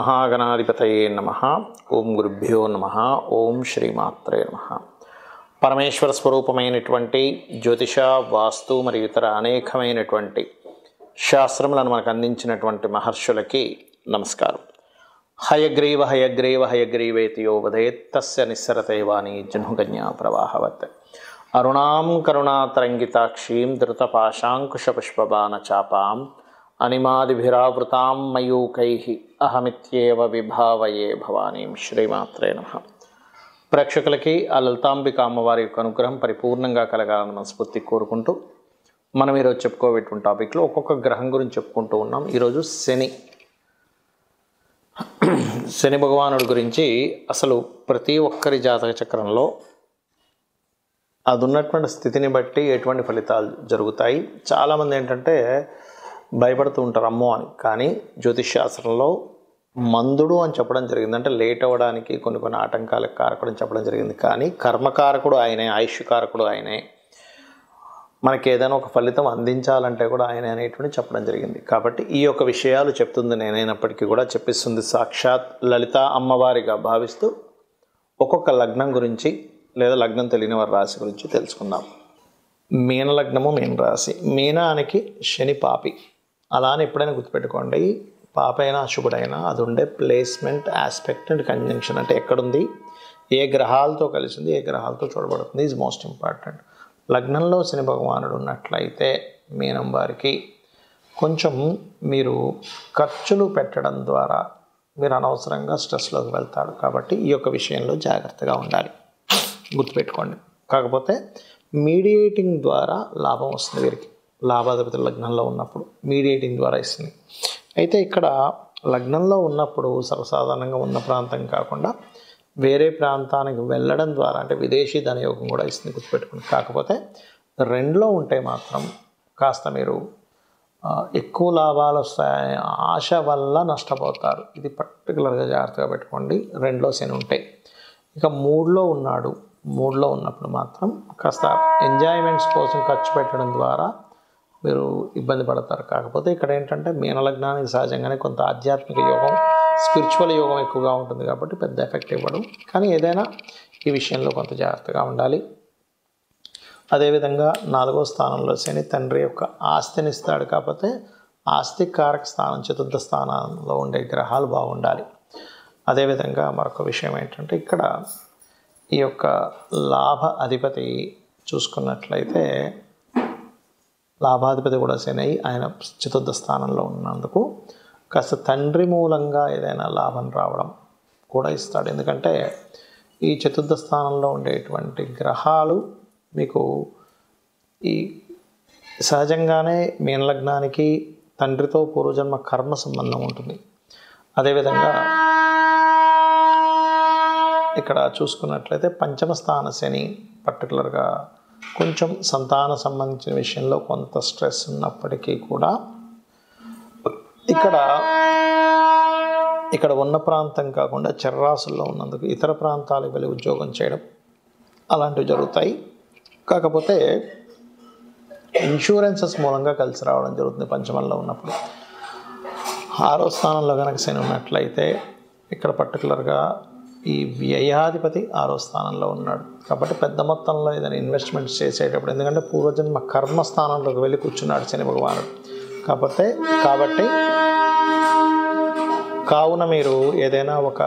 శ్రీమహాగణాధిపతయే నమః. ఓం గురుభ్యో నమః. ఓం శ్రీమాత్రే నమః. పరమేశ్వర స్వరూపమైనటువంటి జ్యోతిష, వాస్తు మరియు ఇతర అనేకమైనటువంటి శాస్త్రములను మనకు అందించినటువంటి మహర్షులకి నమస్కారం. హయగ్రీవ హయగ్రీవ హయగ్రీవేతి యో వదేత్ తస్య నిస్సరతే వాణి జహ్నుగన్యా ప్రవాహవత్. అరుణాం కరుణాతరంగితాక్షీం ధృతపాశాంకుశపుష్పబాణచాపాం అనిమాదిభిరావృతాం మయూకైః అహమిత్యేవ విభావయే భవానీం. శ్రీమాత్రే నమః. ప్రేక్షకులకి ఆ లలితాంబిక అమ్మవారి యొక్క అనుగ్రహం పరిపూర్ణంగా కలగాలని మనస్ఫూర్తి కోరుకుంటూ మనం ఈరోజు చెప్పుకోబెట్టిన టాపిక్లో ఒక్కొక్క గ్రహం గురించి చెప్పుకుంటూ ఉన్నాం. ఈరోజు శని భగవానుడి గురించి అసలు ప్రతి ఒక్కరి జాతక చక్రంలో అది ఉన్నటువంటి స్థితిని బట్టి ఎటువంటి ఫలితాలు జరుగుతాయి. చాలామంది ఏంటంటే భయపడుతూ ఉంటారు అమ్మో అని. కానీ జ్యోతిష్ శాస్త్రంలో మందుడు అని చెప్పడం జరిగింది, అంటే లేట్ అవ్వడానికి కొన్ని ఆటంకాలకు కారకుడు అని చెప్పడం జరిగింది. కానీ కర్మకారకుడు ఆయనే, ఆయుష్కారకుడు ఆయనే, మనకి ఏదైనా ఒక ఫలితం అందించాలంటే కూడా ఆయనే అనేటువంటి చెప్పడం జరిగింది. కాబట్టి ఈ యొక్క విషయాలు చెప్తుంది నేనైనప్పటికీ కూడా చెప్పిస్తుంది సాక్షాత్ లలిత అమ్మవారిగా భావిస్తూ ఒక్కొక్క లగ్నం గురించి లేదా లగ్నం తెలియని వారి రాశి గురించి తెలుసుకుందాం. మీన లగ్నము, మీన రాశి. మీనానికి శని పాపి. అలా అని ఎప్పుడైనా గుర్తుపెట్టుకోండి, పాప అయినా అశుభుడైనా అది ఉండే ప్లేస్మెంట్, ఆస్పెక్ట్ అండ్ కంజంక్షన్, అంటే ఎక్కడుంది, ఏ గ్రహాలతో కలిసింది, ఏ గ్రహాలతో చూడబడుతుంది, ఈజ్ మోస్ట్ ఇంపార్టెంట్. లగ్నంలో శని భగవానుడు ఉన్నట్లయితే మీనం వారికి కొంచెం మీరు ఖర్చులు పెట్టడం ద్వారా మీరు అనవసరంగా స్ట్రెస్లోకి వెళ్తాడు. కాబట్టి ఈ యొక్క విషయంలో జాగ్రత్తగా ఉండాలి, గుర్తుపెట్టుకోండి. కాకపోతే మీడియేటింగ్ ద్వారా లాభం వస్తుంది వీరికి. లాభాధిపతి లగ్నంలో ఉన్నప్పుడు మీడియేటింగ్ ద్వారా ఇస్తుంది. అయితే ఇక్కడ లగ్నంలో ఉన్నప్పుడు సర్వసాధారణంగా ఉన్న ప్రాంతం కాకుండా వేరే ప్రాంతానికి వెళ్ళడం ద్వారా, అంటే విదేశీ ధనయోగం కూడా ఇస్తుంది, గుర్తుపెట్టుకోండి. కాకపోతే రెండులో ఉంటే మాత్రం కాస్త మీరు ఎక్కువ లాభాలు వస్తాయనే ఆశ వల్ల నష్టపోతారు. ఇది పర్టికులర్గా జాగ్రత్తగా పెట్టుకోండి. రెండులో శని ఉంటే. ఇక మూడులో ఉన్నాడు. మూడులో ఉన్నప్పుడు మాత్రం కాస్త ఎంజాయ్మెంట్స్ కోసం ఖర్చు పెట్టడం ద్వారా మీరు ఇబ్బంది పడతారు. కాకపోతే ఇక్కడ ఏంటంటే మీనలగ్నానికి సహజంగానే కొంత ఆధ్యాత్మిక యోగం, స్పిరిచువల్ యోగం ఎక్కువగా ఉంటుంది కాబట్టి పెద్ద ఎఫెక్ట్ ఇవ్వడం. కానీ ఏదైనా ఈ విషయంలో కొంత జాగ్రత్తగా ఉండాలి. అదేవిధంగా 4వ స్థానంలో శని తండ్రి యొక్క ఆస్తిని ఇస్తాడు. కాకపోతే ఆస్తి కారక స్థానం, 4వ స్థానంలో ఉండే గ్రహాలు బాగుండాలి. అదేవిధంగా మరొక విషయం ఏంటంటే ఇక్కడ ఈ యొక్క లాభ అధిపతి చూసుకున్నట్లయితే లాభాధిపతి కూడా శని, ఆయన 4వ స్థానంలో ఉన్నందుకు కాస్త తండ్రి మూలంగా ఏదైనా లాభం రావడం కూడా ఇస్తాడు. ఎందుకంటే ఈ 4వ స్థానంలో ఉండేటువంటి గ్రహాలు మీకు ఈ సహజంగానే మీనలగ్నానికి తండ్రితో పూర్వజన్మ కర్మ సంబంధం ఉంటుంది. అదేవిధంగా ఇక్కడ చూసుకున్నట్లయితే 5వ స్థాన శని పర్టికులర్గా కొంచెం సంతాన సంబంధించిన విషయంలో కొంత స్ట్రెస్ ఉన్నప్పటికీ కూడా ఇక్కడ ఉన్న ప్రాంతం కాకుండా చర్రాసుల్లో ఉన్నందుకు ఇతర ప్రాంతాలకు వెళ్ళి ఉద్యోగం చేయడం అలాంటివి జరుగుతాయి. కాకపోతే ఇన్సూరెన్సెస్ మూలంగా కలిసి రావడం జరుగుతుంది 5మంలో ఉన్నప్పుడు. 6వ స్థానంలో కనుక శని ఉన్నట్లయితే ఇక్కడ పర్టికులర్గా ఈ వ్యయాధిపతి 6వ స్థానంలో ఉన్నాడు. కాబట్టి పెద్ద మొత్తంలో ఏదైనా ఇన్వెస్ట్మెంట్స్ చేసేటప్పుడు, ఎందుకంటే పూర్వజన్మ కర్మ స్థానంలోకి వెళ్ళి కూర్చున్నాడు శని భగవానుడు. కాబట్టి కావున మీరు ఏదైనా ఒక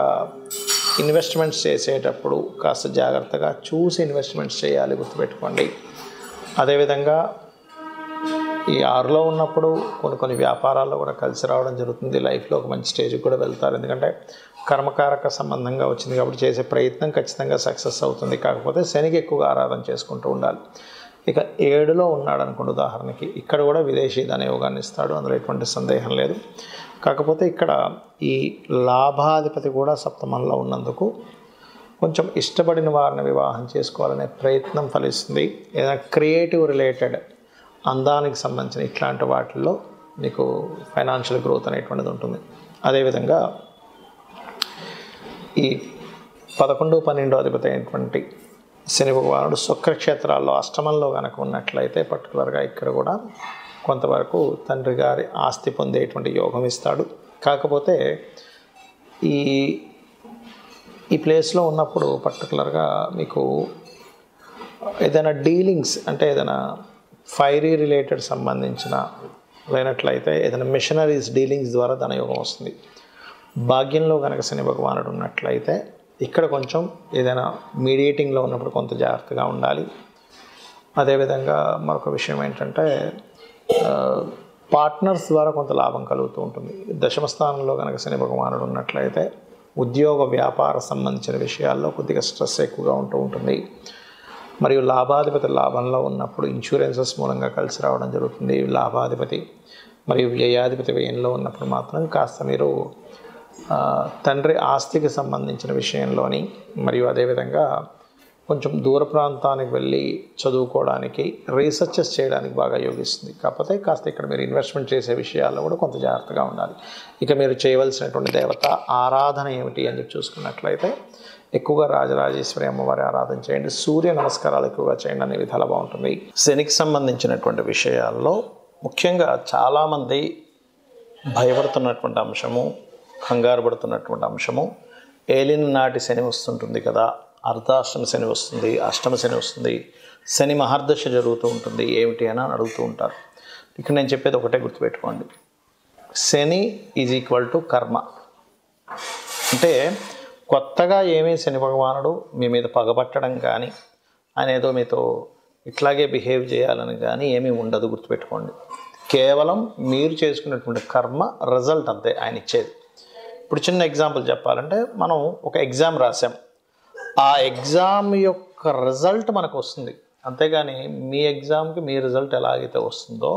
ఇన్వెస్ట్మెంట్స్ చేసేటప్పుడు కాస్త జాగ్రత్తగా చూసి ఇన్వెస్ట్మెంట్స్ చేయాలి, గుర్తుపెట్టుకోండి. అదేవిధంగా ఈ 6లో ఉన్నప్పుడు కొన్ని వ్యాపారాల్లో కూడా కలిసి రావడం జరుగుతుంది. లైఫ్లో ఒక మంచి స్టేజ్కి కూడా వెళ్తారు. ఎందుకంటే కర్మకారక సంబంధంగా వచ్చింది కాబట్టి చేసే ప్రయత్నం ఖచ్చితంగా సక్సెస్ అవుతుంది. కాకపోతే శనికి ఎక్కువగా ఆరాధన చేసుకుంటూ ఉండాలి. ఇక 7లో ఉన్నాడు అనుకోండి ఉదాహరణకి, ఇక్కడ కూడా విదేశీ ధనయోగాన్ని ఇస్తాడు, అందులో ఎటువంటి సందేహం లేదు. కాకపోతే ఇక్కడ ఈ లాభాధిపతి కూడా 7మంలో ఉన్నందుకు కొంచెం ఇష్టపడిన వారిని వివాహం చేసుకోవాలనే ప్రయత్నం ఫలిస్తుంది. ఏదైనా క్రియేటివ్ రిలేటెడ్, అందానికి సంబంధించిన ఇట్లాంటి వాటిల్లో మీకు ఫైనాన్షియల్ గ్రోత్ అనేటువంటిది ఉంటుంది. అదేవిధంగా ఈ 11, 12 అధిపతి అయినటువంటి శని భగవానుడు శుక్రక్షేత్రాల్లో అష్టమంలో కనుక ఉన్నట్లయితే పర్టికులర్గా ఇక్కడ కూడా కొంతవరకు తండ్రి గారి ఆస్తి పొందేటువంటి యోగం ఇస్తాడు. కాకపోతే ఈ ఈ ప్లేస్లో ఉన్నప్పుడు పర్టికులర్గా మీకు ఏదైనా డీలింగ్స్ అంటే ఏదైనా ఫైరీ రిలేటెడ్ సంబంధించిన లేనట్లయితే ఏదైనా మిషనరీస్ డీలింగ్స్ ద్వారా ధనయోగం వస్తుంది. భాగ్యంలో కనుక శని భగవానుడు ఉన్నట్లయితే ఇక్కడ కొంచెం ఏదైనా మీడియేటింగ్లో ఉన్నప్పుడు కొంత జాగ్రత్తగా ఉండాలి. అదేవిధంగా మరొక విషయం ఏంటంటే పార్ట్నర్స్ ద్వారా కొంత లాభం కలుగుతూ ఉంటుంది. దశమ స్థానంలో కనుక శని భగవానుడు ఉన్నట్లయితే ఉద్యోగ వ్యాపార సంబంధించిన విషయాల్లో కొద్దిగా స్ట్రెస్ ఎక్కువగా ఉంటూ ఉంటుంది. మరియు లాభాధిపతి లాభంలో ఉన్నప్పుడు ఇన్సూరెన్సెస్ మూలంగా కలిసి రావడం జరుగుతుంది. లాభాధిపతి మరియు వ్యయాధిపతి వ్యయంలో ఉన్నప్పుడు మాత్రం కాస్త మీరు తండ్రి ఆస్తికి సంబంధించిన విషయంలోని మరియు అదేవిధంగా కొంచెం దూర ప్రాంతానికి వెళ్ళి చదువుకోవడానికి రీసెర్చెస్ చేయడానికి బాగా యోగిస్తుంది. కాకపోతే కాస్త ఇక్కడ మీరు ఇన్వెస్ట్మెంట్ చేసే విషయాల్లో కూడా కొంత జాగ్రత్తగా ఉండాలి. ఇక మీరు చేయవలసినటువంటి దేవత ఆరాధన ఏమిటి అని చెప్పి చూసుకున్నట్లయితే ఎక్కువగా రాజరాజేశ్వరి అమ్మవారి ఆరాధన చేయండి. సూర్య నమస్కారాలు ఎక్కువగా చేయండి. అనే విధాలు బాగుంటుంది. శనికి సంబంధించినటువంటి విషయాల్లో ముఖ్యంగా చాలామంది భయపడుతున్నటువంటి అంశము, కంగారు పడుతున్నటువంటి అంశము ఏలిన నాటి శని వస్తుంటుంది కదా, అర్ధాష్టమ శని వస్తుంది, అష్టమ శని వస్తుంది, శని మహర్దశ జరుగుతూ ఉంటుంది ఏమిటి అని అడుగుతూ ఉంటారు. ఇక్కడ నేను చెప్పేది ఒకటే గుర్తుపెట్టుకోండి, శని ఈజ్ ఈక్వల్ టు కర్మ. అంటే కొత్తగా ఏమీ శని భగవానుడు మీ మీద పగబట్టడం కానీ ఆయన ఏదో మీతో ఇట్లాగే బిహేవ్ చేయాలని కానీ ఏమీ ఉండదు, గుర్తుపెట్టుకోండి. కేవలం మీరు చేసుకున్నటువంటి కర్మ రిజల్ట్ అంతే ఆయన ఇచ్చేది. ఇప్పుడు చిన్న ఎగ్జాంపుల్ చెప్పాలంటే మనం ఒక ఎగ్జామ్ రాసాం, ఆ ఎగ్జామ్ యొక్క రిజల్ట్ మనకు వస్తుంది. అంతేగాని మీ ఎగ్జామ్కి మీ రిజల్ట్ ఎలాగైతే వస్తుందో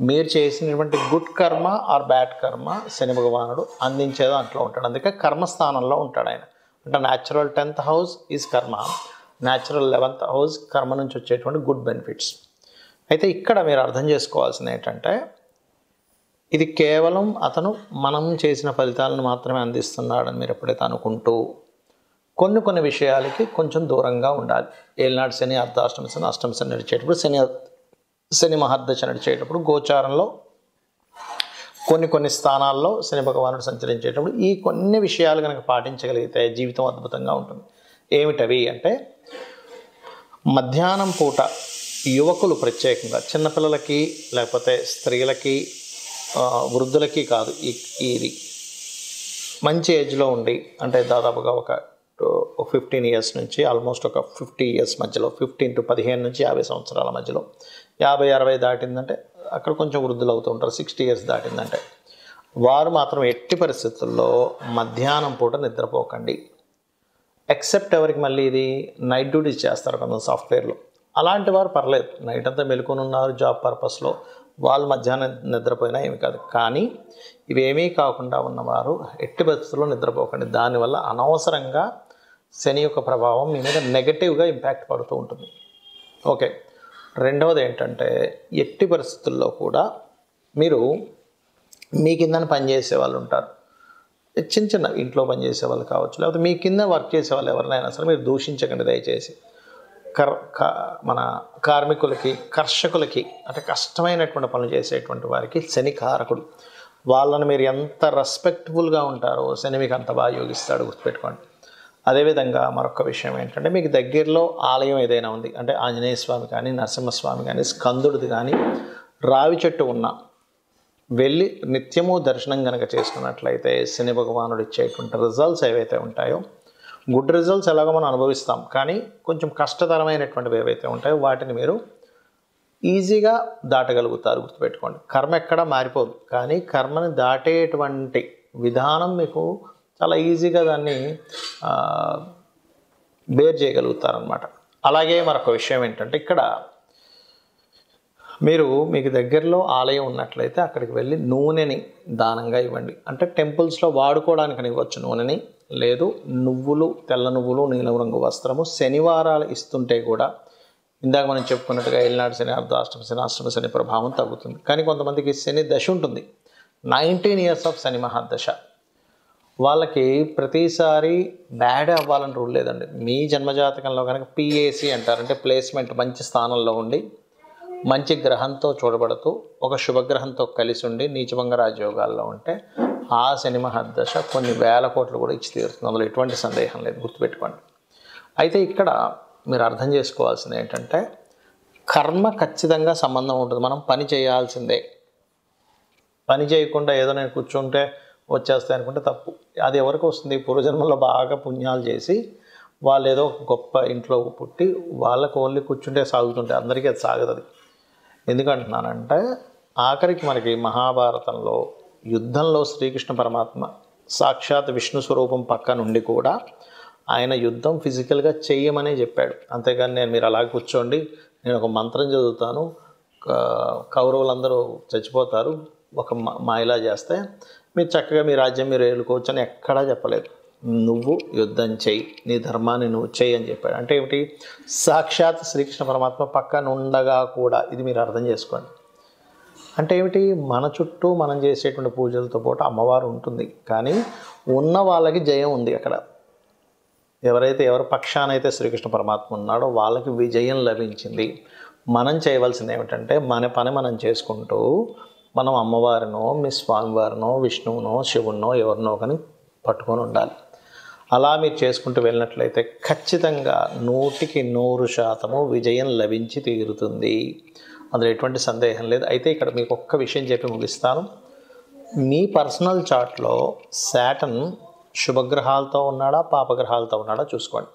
మీరు చేసినటువంటి గుడ్ కర్మ ఆర్ బ్యాడ్ కర్మ శని భగవానుడు అందించే దాంట్లో ఉంటాడు. అందుకే కర్మస్థానంలో ఉంటాడు ఆయన. అంటే న్యాచురల్ 10th హౌస్ ఈజ్ కర్మ, న్యాచురల్ 11th హౌస్ కర్మ నుంచి వచ్చేటువంటి గుడ్ బెనిఫిట్స్. అయితే ఇక్కడ మీరు అర్థం చేసుకోవాల్సింది ఏంటంటే ఇది కేవలం అతను మనం చేసిన ఫలితాలను మాత్రమే అందిస్తున్నాడని మీరు ఎప్పుడైతే అనుకుంటూ కొన్ని విషయాలకి కొంచెం దూరంగా ఉండాలి. ఏలినాడు శని, అర్ధాష్టమ శని, అష్టమ శని నడిచేటప్పుడు, శని మహర్దశ నడిచేటప్పుడు, గోచారంలో కొన్ని స్థానాల్లో శని భగవానుడు సంచరించేటప్పుడు ఈ కొన్ని విషయాలు కనుక పాటించగలిగితే జీవితం అద్భుతంగా ఉంటుంది. ఏమిటవి అంటే మధ్యాహ్నం పూట యువకులు ప్రత్యేకంగా చిన్నపిల్లలకి లేకపోతే స్త్రీలకి వృద్ధులకి కాదు, ఇది మంచి ఏజ్లో ఉండి అంటే దాదాపుగా ఒక 15 ఇయర్స్ నుంచి ఆల్మోస్ట్ ఒక 50 ఇయర్స్ మధ్యలో, 15 to 15 నుంచి 50 సంవత్సరాల మధ్యలో, 50-60 దాటిందంటే అక్కడ కొంచెం వృద్ధులు అవుతూ ఉంటారు. 60 ఇయర్స్ దాటిందంటే వారు మాత్రం ఎట్టి పరిస్థితుల్లో మధ్యాహ్నం పూట నిద్రపోకండి. ఎక్సెప్ట్ ఎవరికి మళ్ళీ ఇది నైట్ డ్యూటీస్ చేస్తారు కొంత సాఫ్ట్వేర్లో, అలాంటి వారు పర్లేదు, నైట్ అంతా మెలుకొని ఉన్నారు జాబ్ పర్పస్లో, వాళ్ళు మధ్యాహ్నం నిద్రపోయినా ఏమి కాదు. కానీ ఇవేమీ కాకుండా ఉన్నవారు ఎట్టి పరిస్థితుల్లో నిద్రపోకండి. దానివల్ల అనవసరంగా శని యొక్క ప్రభావం మీ మీద నెగటివ్గా ఇంపాక్ట్ పడుతూ ఉంటుంది. ఓకే, రెండవది ఏంటంటే ఎట్టి పరిస్థితుల్లో కూడా మీరు మీ కింద పనిచేసే వాళ్ళు ఉంటారు, చిన్న ఇంట్లో పనిచేసే వాళ్ళు కావచ్చు, లేకపోతే మీ కింద వర్క్ చేసే వాళ్ళు ఎవరినైనా సరే మీరు దూషించకండి దయచేసి. మన కార్మికులకి, కర్షకులకి అంటే కష్టమైనటువంటి పనులు చేసేటువంటి వారికి శని కారకుడు. వాళ్ళని మీరు ఎంత రెస్పెక్ట్ఫుల్గా ఉంటారో శని మీకు అంత బాగా యోగిస్తాడు, గుర్తుపెట్టుకోండి. అదేవిధంగా మరొక విషయం ఏంటంటే మీకు దగ్గరలో ఆలయం ఏదైనా ఉంది అంటే ఆంజనేయ స్వామి కానీ, నరసింహస్వామి కానీ, స్కందుడిది కానీ, రావి చెట్టు ఉన్న వెళ్ళి నిత్యము దర్శనం కనుక చేసుకున్నట్లయితే శని భగవానుడు ఇచ్చేటువంటి రిజల్ట్స్ ఏవైతే ఉంటాయో, గుడ్ రిజల్ట్స్ ఎలాగో మనం అనుభవిస్తాం, కానీ కొంచెం కష్టతరమైనటువంటివి ఏవైతే ఉంటాయో వాటిని మీరు ఈజీగా దాటగలుగుతారు, గుర్తుపెట్టుకోండి. కర్మ ఎక్కడా మారిపోదు, కానీ కర్మని దాటేటువంటి విధానం మీకు చాలా ఈజీగా దాన్ని బేర్ చేయగలుగుతారనమాట. అలాగే మరొక విషయం ఏంటంటే ఇక్కడ మీకు దగ్గరలో ఆలయం ఉన్నట్లయితే అక్కడికి వెళ్ళి నూనెని దానంగా ఇవ్వండి. అంటే టెంపుల్స్లో వాడుకోవడానికి ఇవ్వచ్చు నూనెని, లేదు నువ్వులు, తెల్ల నువ్వులు, నీలం రంగు వస్త్రము శనివారాలు ఇస్తుంటే కూడా ఇందాక మనం చెప్పుకున్నట్టుగా ఏలినాడు శని, అర్ధాష్టమ శని, అష్టమ శని ప్రభావం తగ్గుతుంది. కానీ కొంతమందికి శని దశ ఉంటుంది, 19 ఇయర్స్ ఆఫ్ శని మహాదశ. వాళ్ళకి ప్రతిసారి బ్యాడ్ అవ్వాలని రూల్ లేదండి. మీ జన్మజాతకంలో కనుక PAC అంటారు, అంటే ప్లేస్మెంట్ మంచి స్థానంలో ఉండి మంచి గ్రహంతో చూడబడుతూ ఒక శుభగ్రహంతో కలిసి ఉండి నీచభంగ రాజయోగాల్లో ఉంటే ఆ శని మహర్దశ కొన్ని వేల కోట్లు కూడా ఇచ్చి తీరుతుంది, అందులో ఎటువంటి సందేహం లేదు, గుర్తుపెట్టుకోండి. అయితే ఇక్కడ మీరు అర్థం చేసుకోవాల్సింది ఏంటంటే కర్మ ఖచ్చితంగా సంబంధం ఉంటుంది. మనం పని చేయాల్సిందే. పని చేయకుండా ఏదో నేను కూర్చుంటే వచ్చేస్తాయి అనుకుంటే తప్పు. అది ఎవరికి వస్తుంది? పూర్వజన్మలో బాగా పుణ్యాలు చేసి వాళ్ళు ఏదో గొప్ప ఇంట్లో పుట్టి వాళ్ళకు ఓన్లీ కూర్చుంటే సాగుతుంటే అందరికీ అది సాగదు. అది ఎందుకంటున్నానంటే ఆఖరికి మనకి మహాభారతంలో యుద్ధంలో శ్రీకృష్ణ పరమాత్మ సాక్షాత్ విష్ణు స్వరూపం పక్క నుండి కూడా ఆయన యుద్ధం ఫిజికల్గా చేయమనే చెప్పాడు. అంతేగాని మీరు అలాగే కూర్చోండి, నేను ఒక మంత్రం చదువుతాను, కౌరవులందరూ చచ్చిపోతారు ఒక మాయలా చేస్తే మీరు చక్కగా మీ రాజ్యం మీరు ఏలుకోవచ్చు అని ఎక్కడా చెప్పలేదు. నువ్వు యుద్ధం చెయ్యి, నీ ధర్మాన్ని నువ్వు చెయ్యి అని చెప్పాడు. అంటే ఏమిటి? సాక్షాత్ శ్రీకృష్ణ పరమాత్మ పక్కన ఉండగా కూడా, ఇది మీరు అర్థం చేసుకోండి. అంటే ఏమిటి? మన చుట్టూ మనం చేసేటువంటి పూజలతో పాటు అమ్మవారు ఉంటుంది, కానీ ఉన్న వాళ్ళకి జయం ఉంది. అక్కడ ఎవరి పక్షానైతే శ్రీకృష్ణ పరమాత్మ ఉన్నాడో వాళ్ళకి విజయం లభించింది. మనం చేయవలసింది ఏమిటంటే మన పని మనం చేసుకుంటూ మనం అమ్మవారినో మీ స్వామివారినో విష్ణువునో శివునో ఎవరినో కానీ పట్టుకొని ఉండాలి. అలా మీరు చేసుకుంటూ వెళ్ళినట్లయితే ఖచ్చితంగా 100% విజయం లభించి తీరుతుంది, అందులో ఎటువంటి సందేహం లేదు. అయితే ఇక్కడ మీకు ఒక్క విషయం చెప్పి ముగిస్తాను. మీ పర్సనల్ చార్ట్లో శాటర్న్ శుభగ్రహాలతో ఉన్నాడా పాపగ్రహాలతో ఉన్నాడా చూసుకోండి.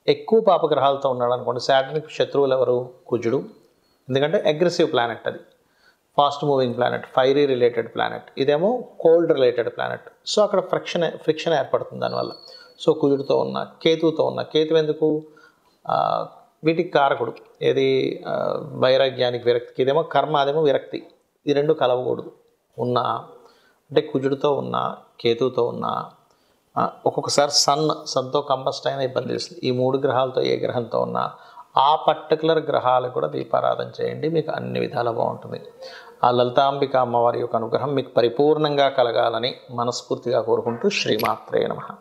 ఎక్కువ పాపగ్రహాలతో ఉన్నాడు అనుకోండి, శాటర్న్కి శత్రువులు ఎవరు? కుజుడు. ఎందుకంటే అగ్రెసివ్ ప్లానెట్, అది fast moving planet, fiery related planet. ఇదేమో కోల్డ్ రిలేటెడ్ ప్లానెట్. సో అక్కడ ఫ్రిక్షన్ ఏర్పడుతుంది దానివల్ల. సో కుజుడితో ఉన్న, కేతువుతో ఉన్న, కేతు ఎందుకు? వీటికి కారకుడు. ఏది? వైరాగ్యానికి, విరక్తికి. ఇదేమో కర్మ, అదేమో విరక్తి. ఈ రెండు కలవకూడదు. ఉన్న అంటే కుజుడితో ఉన్న, కేతువుతో ఉన్న, ఒక్కొక్కసారి సన్తో కంబస్ట్ అయినా ఇబ్బంది ఇస్తుంది. ఈ 3 గ్రహాలతో ఏ గ్రహంతో ఉన్నా ఆ పర్టికులర్ గ్రహాలకు కూడా దీపారాధన చేయండి, మీకు అన్ని విధాలా బాగుంటుంది. ఆ లలితాంబిక అమ్మవారి యొక్క అనుగ్రహం మీకు పరిపూర్ణంగా కలగాలని మనస్ఫూర్తిగా కోరుకుంటూ శ్రీమాత్రే నమః.